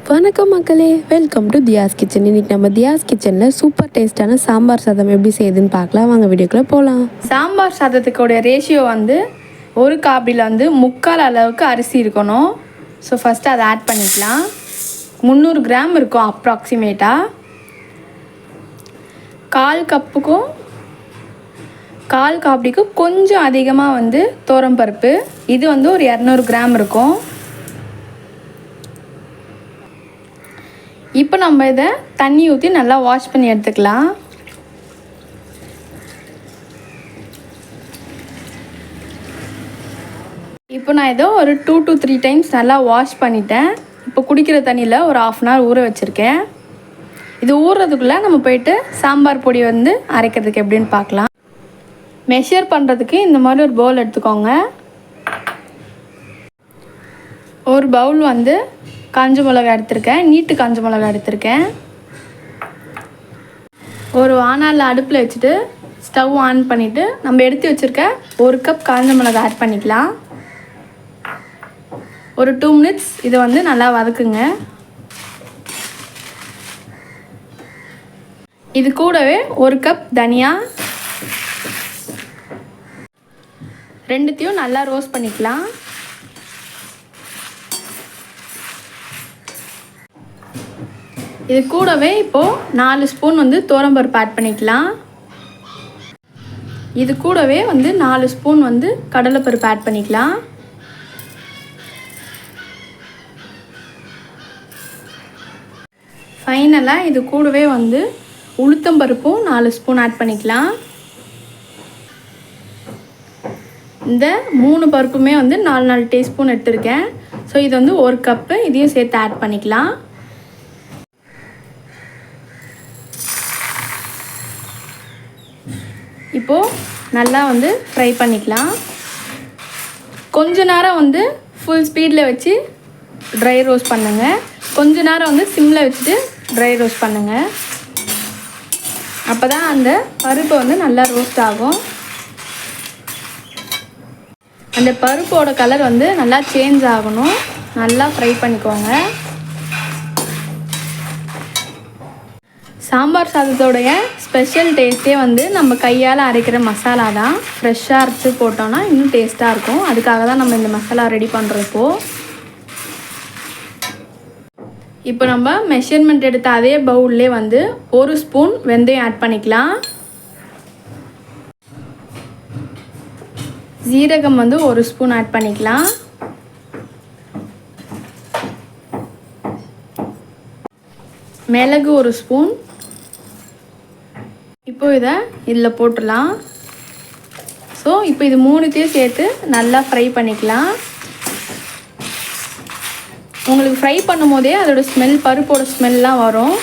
வணக்கம் மக்களே, welcome to தியாஸ் kitchen. இன்றைக்கி நம்ம தியாஸ் கிச்சனில் சூப்பர் டேஸ்ட்டான சாம்பார் சாதம் எப்படி செய்யுதுன்னு பார்க்கலாம். வாங்க வீடியோக்குள்ளே போகலாம். சாம்பார் சாதத்துக்கோடைய ரேஷியோ வந்து ஒரு காப்பியில் வந்து 3/4 அளவுக்கு அரிசி இருக்கணும். ஸோ ஃபஸ்ட்டு அதை ஆட் பண்ணிக்கலாம். 300 கிராம் இருக்கும் அப்ராக்சிமேட்டாக. 1/4 கப்புக்கும் 1/4 காப்பிக்கும் கொஞ்சம் அதிகமாக வந்து துவரம்பருப்பு, இது வந்து ஒரு 200 கிராம் இருக்கும். இப்போ நம்ம இதை தண்ணி ஊற்றி நல்லா வாஷ் பண்ணி எடுத்துக்கலாம். இப்போ நான் இதை ஒரு 2 to 3 டைம்ஸ் நல்லா வாஷ் பண்ணிட்டேன். இப்போ குடிக்கிற தண்ணியில் ஒரு 1/2 hour ஊற வச்சுருக்கேன். இது ஊறுறதுக்குள்ளே நம்ம போயிட்டு சாம்பார் பொடி வந்து அரைக்கிறதுக்கு எப்படின்னு பார்க்கலாம். மெஷர் பண்ணுறதுக்கு இந்த மாதிரி ஒரு பவுல் எடுத்துக்கோங்க. ஒரு பவுல் வந்து காஞ்ச மிளகா எடுத்திருக்கேன், நீட்டு காஞ்ச மிளகா எடுத்திருக்கேன். ஒரு வானலில் அடுப்பில் வச்சுட்டு ஸ்டவ் ஆன் பண்ணிவிட்டு நம்ம எடுத்து வச்சுருக்க 1 கப் காஞ்ச மிளகா ஆட் பண்ணிக்கலாம். ஒரு 2 minutes இதை வந்து நல்லா வதக்குங்க. இது கூடவே 1 கப் தனியா, ரெண்டுத்தையும் நல்லா ரோஸ்ட் பண்ணிக்கலாம். இது கூடவே இப்போது 4 ஸ்பூன் வந்து துவரம்பருப்பு ஆட் பண்ணிக்கலாம். இது கூடவே வந்து 4 ஸ்பூன் வந்து கடலைப்பருப்பு ஆட் பண்ணிக்கலாம். ஃபைனலாக இது கூடவே வந்து உளுத்தம்பருப்பும் 4 ஸ்பூன் ஆட் பண்ணிக்கலாம். இந்த 3 பருப்புமே வந்து 4 டீஸ்பூன் எடுத்திருக்கேன். ஸோ இது வந்து 1 கப்பு, இதையும் சேர்த்து ஆட் பண்ணிக்கலாம். இப்போது நல்லா வந்து ஃப்ரை பண்ணிக்கலாம். கொஞ்ச நேரம் வந்து ஃபுல் ஸ்பீடில் வச்சு ட்ரை ரோஸ்ட் பண்ணுங்கள். கொஞ்ச நேரம் வந்து சிம்மில் வச்சுட்டு ட்ரை ரோஸ்ட் பண்ணுங்கள். அப்போ தான் அந்த பருப்பு வந்து நல்லா ரோஸ்ட் ஆகும். அந்த பருப்போட கலர் வந்து நல்லா சேஞ்ச் ஆகணும். நல்லா ஃப்ரை பண்ணிக்கோங்க. சாம்பார் சாதத்தோடைய ஸ்பெஷல் டேஸ்ட்டே வந்து நம்ம கையால் அரைக்கிற மசாலா தான். ஃப்ரெஷ்ஷாக அரைச்சி போட்டோன்னா இன்னும் டேஸ்ட்டாக இருக்கும். அதுக்காக தான் நம்ம இந்த மசாலா ரெடி பண்ணுறப்போ. இப்போ நம்ம மெஷர்மெண்ட் எடுத்த அதே பவுல்லே வந்து 1 ஸ்பூன் வெந்தயம் ஆட் பண்ணிக்கலாம். ஜீரகம் வந்து 1 ஸ்பூன் ஆட் பண்ணிக்கலாம். மிளகு 1 ஸ்பூன். இப்போ இதை இதில் போட்டுடலாம். ஸோ இப்போ இது 3த்தையும் சேர்த்து நல்லா ஃப்ரை பண்ணிக்கலாம். உங்களுக்கு ஃப்ரை பண்ணும் போதே அதோடய ஸ்மெல், பருப்போட ஸ்மெல்லாம் வரும்.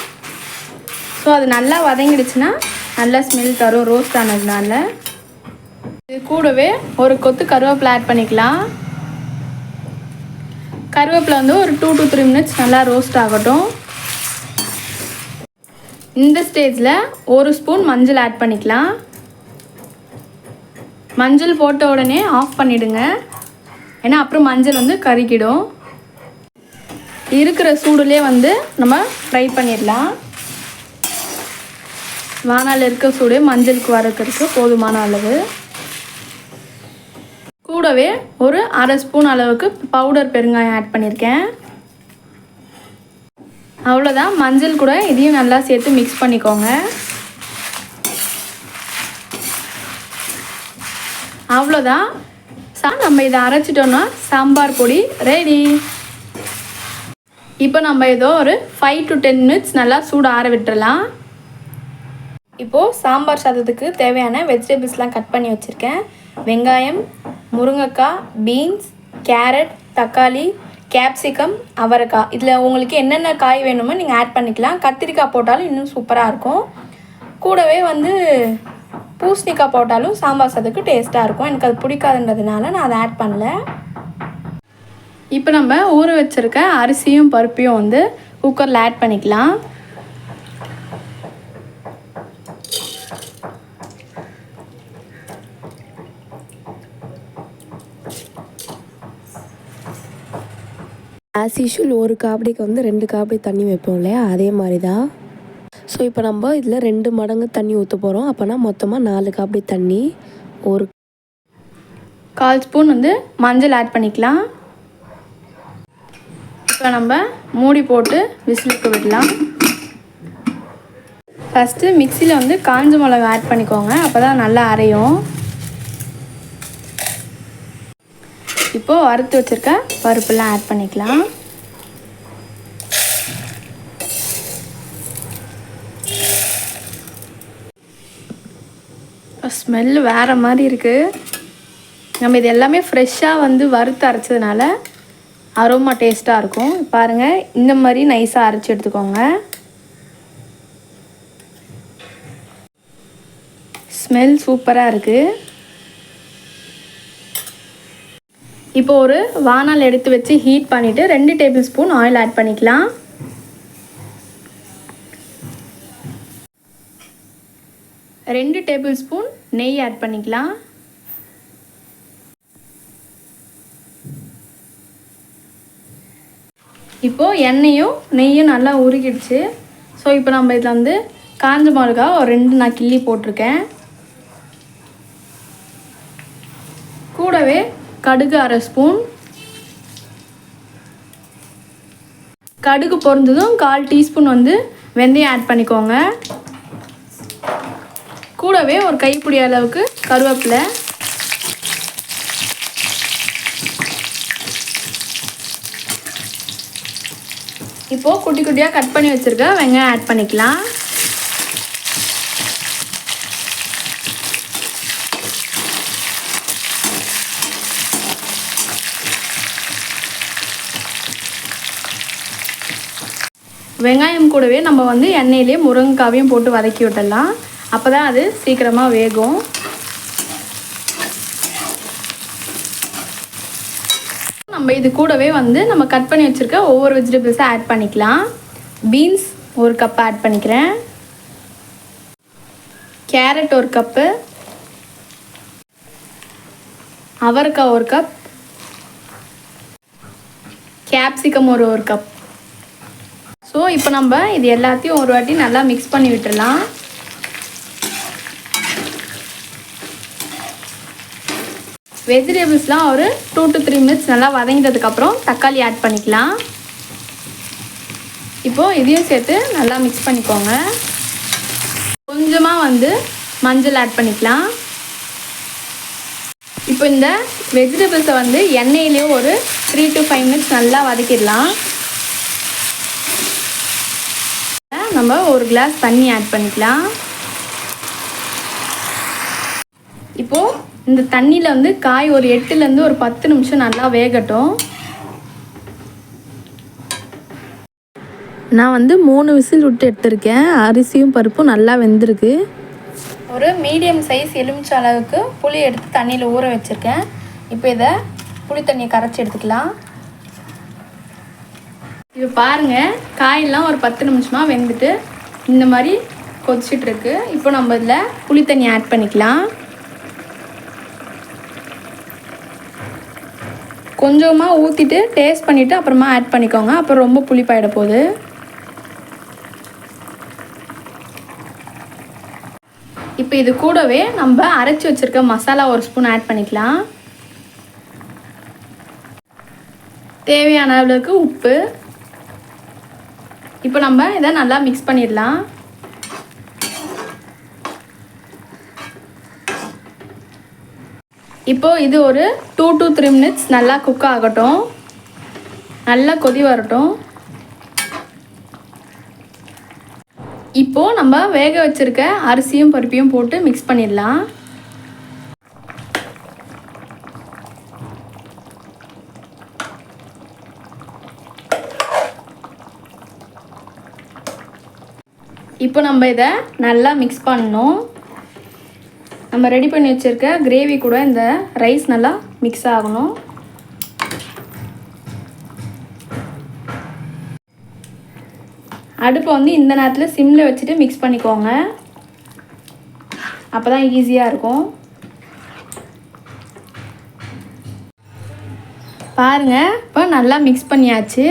ஸோ அது நல்லா வதங்கிடுச்சுன்னா நல்லா ஸ்மெல் தரும் ரோஸ்ட் ஆனதுனால. இது கூடவே ஒரு கொத்து கருவேப்பிலை ஆட் பண்ணிக்கலாம். கருவேப்பிலை வந்து ஒரு 2 to 3 minutes நல்லா ரோஸ்ட் ஆகட்டும். இந்த ஸ்டேஜில் 1 ஸ்பூன் மஞ்சள் ஆட் பண்ணிக்கலாம். மஞ்சள் போட்ட உடனே ஆஃப் பண்ணிவிடுங்க, ஏன்னா அப்புறம் மஞ்சள் வந்து கருகிடும். இருக்கிற சூடுலேயே வந்து நம்ம ஃப்ரை பண்ணிடலாம். வானலில் இருக்க சூடு மஞ்சளுக்கு வறுக்கிறதுக்கு போதுமான அளவு. கூடவே ஒரு 1/2 ஸ்பூன் அளவுக்கு பவுடர் பெருங்காயம் ஆட் பண்ணியிருக்கேன். அவ்வளோதான். மஞ்சள் கூட இதையும் நல்லா சேர்த்து மிக்ஸ் பண்ணிக்கோங்க. அவ்வளோதான். நம்ம இதை அரைச்சிட்டோன்னா சாம்பார் பொடி ரெடி. இப்போ நம்ம ஏதோ ஒரு 5 to 10 minutes நல்லா சூடு ஆற விட்டுறலாம். இப்போது சாம்பார் சாதத்துக்கு தேவையான வெஜிடபிள்ஸ்லாம் கட் பண்ணி வச்சுருக்கேன். வெங்காயம், முருங்கைக்காய், பீன்ஸ், கேரட், தக்காளி, கேப்சிகம், அவரைக்காய். இதில் உங்களுக்கு என்னென்ன காய் வேணுமோ நீங்கள் ஆட் பண்ணிக்கலாம். கத்திரிக்காய் போட்டாலும் இன்னும் சூப்பராக இருக்கும். கூடவே வந்து பூசணிக்காய் போட்டாலும் சாம்பார் சாதத்துக்கு டேஸ்ட்டாக இருக்கும். எனக்கு அது பிடிக்காதுன்றதுனால நான் அதை ஆட் பண்ணல. இப்போ நம்ம ஊற வச்சுருக்க அரிசியும் பருப்பையும் வந்து குக்கரில் ஆட் பண்ணிக்கலாம். ஆஸ் யூஷுவல் ஒரு காபடிக்கு வந்து 2 காபடி தண்ணி வைப்போம் இல்லையா, அதே மாதிரி தான். ஸோ இப்போ நம்ம இதில் 2 மடங்கு தண்ணி ஊற்ற போகிறோம். அப்போனா மொத்தமாக 4 காபடி தண்ணி. ஒரு 1/4 ஸ்பூன் வந்து மஞ்சள் ஆட் பண்ணிக்கலாம். இப்போ நம்ம மூடி போட்டு விசிலுக்கு விடலாம். ஃபஸ்ட்டு மிக்சியில் வந்து காஞ்ச மிளகா ஆட் பண்ணிக்கோங்க, அப்போ தான் நல்லா அரையும். இப்போது வறுத்து வச்சுருக்க பருப்புலாம் ஆட் பண்ணிக்கலாம். ஸ்மெல்லு வேறு மாதிரி இருக்குது. நம்ம இது எல்லாமே ஃப்ரெஷ்ஷாக வந்து வறுத்து அரைச்சதுனால அரோமா டேஸ்ட்டாக இருக்கும். பாருங்கள், இந்த மாதிரி நைஸாக அரைச்சி எடுத்துக்கோங்க. ஸ்மெல் சூப்பராக இருக்குது. இப்போ ஒரு வானல் எடுத்து வச்சு ஹீட் பண்ணிவிட்டு 2 டேபிள் ஸ்பூன் ஆயில் ஆட் பண்ணிக்கலாம். ரெண்டு டேபிள் ஸ்பூன் நெய் ஆட் பண்ணிக்கலாம். இப்போது எண்ணெயும் நெய்யும் நல்லா உருகிடுச்சு. ஸோ இப்போ நம்ம இதில் வந்து காஞ்ச மிளகா ஒரு 2 நான் கிள்ளி போட்டிருக்கேன். கூடவே கடுகு 1/2 ஸ்பூன். கடுகு பொரிஞ்சதும் 1/4 டீஸ்பூன் வந்து வெந்தயம் ஆட் பண்ணிக்கோங்க. கூடவே ஒரு கைப்பிடி அளவுக்கு கருவேப்பிலை. இப்போது குட்டி குட்டியாக கட் பண்ணி வச்சுருக்க வெங்காயம் ஆட் பண்ணிக்கலாம். வெங்காயம் கூடவே நம்ம வந்து எண்ணெயிலே முருங்கைக்காவையும் போட்டு வதக்கி விட்டுடலாம். அப்போ தான் அது சீக்கிரமாக வேகும். நம்ம இது கூடவே வந்து நம்ம கட் பண்ணி வச்சுருக்க ஒவ்வொரு வெஜிடபிள்ஸை ஆட் பண்ணிக்கலாம். பீன்ஸ் 1 கப் ஆட் பண்ணிக்கிறேன். Carrot 1 cup. அவரைக்காய் 1 கப். கேப்சிகம் ஒரு 1 கப். ஸோ இப்போ நம்ம இது எல்லாத்தையும் ஒரு வாட்டி நல்லா மிக்ஸ் பண்ணி விட்டுடலாம். வெஜிடபிள்ஸ்லாம் ஒரு 2 to 3 மினிட்ஸ் நல்லா வதங்கினதுக்கப்புறம் தக்காளி ஆட் பண்ணிக்கலாம். இப்போது இதையும் சேர்த்து நல்லா மிக்ஸ் பண்ணிக்கோங்க. கொஞ்சமாக வந்து மஞ்சள் ஆட் பண்ணிக்கலாம். இப்போ இந்த வெஜிடபிள்ஸை வந்து எண்ணெயிலேயே ஒரு 3 to 5 மினிட்ஸ் நல்லா வதக்கிடலாம். நம்ம ஒரு கிளாஸ் தண்ணி ஆட் பண்ணிக்கலாம். இப்போது இந்த தண்ணியில் வந்து காய் ஒரு 8லேருந்து ஒரு 10 நிமிஷம் நல்லா வேகட்டும். நான் வந்து 3 விசில் விட்டு எடுத்திருக்கேன். அரிசியும் பருப்பும் நல்லா வெந்திருக்கு. ஒரு மீடியம் சைஸ் எலுமிச்சை அளவுக்கு புளி எடுத்து தண்ணியில் ஊற வச்சுருக்கேன். இப்போ இதை புளி தண்ணியை கரைச்சி எடுத்துக்கலாம். இப்போ பாருங்கள், காயெல்லாம் ஒரு 10 நிமிஷமாக வெந்துட்டு இந்த மாதிரி கொதிச்சிட்ருக்கு. இப்போ நம்ம இதில் புளி தண்ணி ஆட் பண்ணிக்கலாம். கொஞ்சமாக ஊற்றிட்டு டேஸ்ட் பண்ணிவிட்டு அப்புறமா ஆட் பண்ணிக்கோங்க, அப்புறம் ரொம்ப புளிப்பாயிட போகுது. இப்போ இது கூடவே நம்ம அரைச்சி வச்சுருக்க மசாலா 1 ஸ்பூன் ஆட் பண்ணிக்கலாம். தேவையான அளவுக்கு உப்பு. இப்போ நம்ம இதை நல்லா மிக்ஸ் பண்ணிடலாம். இப்போது இது ஒரு 2 to 3 மினிட்ஸ் நல்லா குக் ஆகட்டும். நல்லா கொதி வரட்டும். இப்போது நம்ம வேக வச்சுருக்க அரிசியும் பருப்பையும் போட்டு மிக்ஸ் பண்ணிடலாம். இப்போ நம்ம இதை நல்லா மிக்ஸ் பண்ணணும். நம்ம ரெடி பண்ணி வச்சுருக்க கிரேவி கூட இந்த ரைஸ் நல்லா மிக்ஸ் ஆகணும். அடுப்பை வந்து இந்த நேரத்தில் சிம்மில் வச்சுட்டு மிக்ஸ் பண்ணிக்கோங்க, அப்போ தான் ஈஸியாக இருக்கும். பாருங்கள் இப்போ நல்லா மிக்ஸ் பண்ணியாச்சு.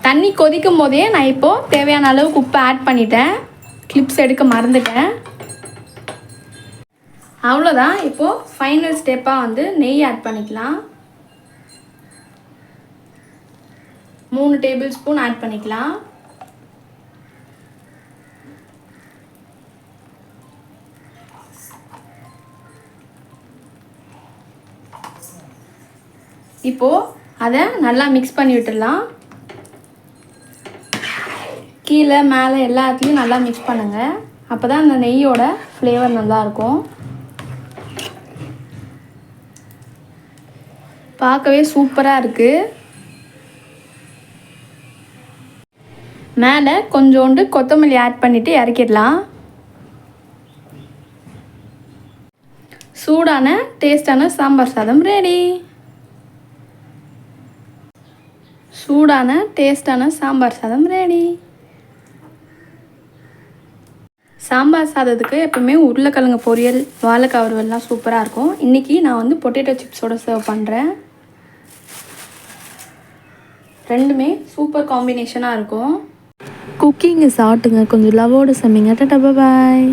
தண்ணி கொதிக்கும் போதே நான் இப்போது தேவையான அளவுக்கு உப்பு ஆட் பண்ணிட்டேன். கிளிப்ஸ் எடுக்க மறந்துட்டேன். அவ்வளோதான். இப்போது ஃபைனல் ஸ்டெப்பாக வந்து நெய் ஆட் பண்ணிக்கலாம். 3 டேபிள் ஸ்பூன் ஆட் பண்ணிக்கலாம். இப்போது அதை நல்லா மிக்ஸ் பண்ணி விட்டுடலாம். கீழே மேலே எல்லாத்துலேயும் நல்லா மிக்ஸ் பண்ணுங்கள். அப்போ தான் அந்த நெய்யோட ஃப்ளேவர் நல்லாயிருக்கும். பார்க்கவே சூப்பராக இருக்குது. மேலே கொஞ்சோண்டு கொத்தமல்லி ஆட் பண்ணிவிட்டு இறக்கிடலாம். சூடான டேஸ்டான சாம்பார் சாதம் ரெடி. சூடான டேஸ்டான சாம்பார் சாதம் ரெடி. சாம்பார் சாதத்துக்கு எப்பவுமே உருளைக்கிழங்கு பொரியல், வாழைக்காய் வறுவல்லாம் சூப்பராக இருக்கும். இன்றைக்கி நான் வந்து பொட்டேட்டோ சிப்ஸோடு சர்வ் பண்ணுறேன். ரெண்டுமே சூப்பர் காம்பினேஷனாக இருக்கும். குக்கிங் இஸ் ஆர்ட்டுங்க. கொஞ்சம் லவ்வோடு சமைங்க. டாடா பாய்.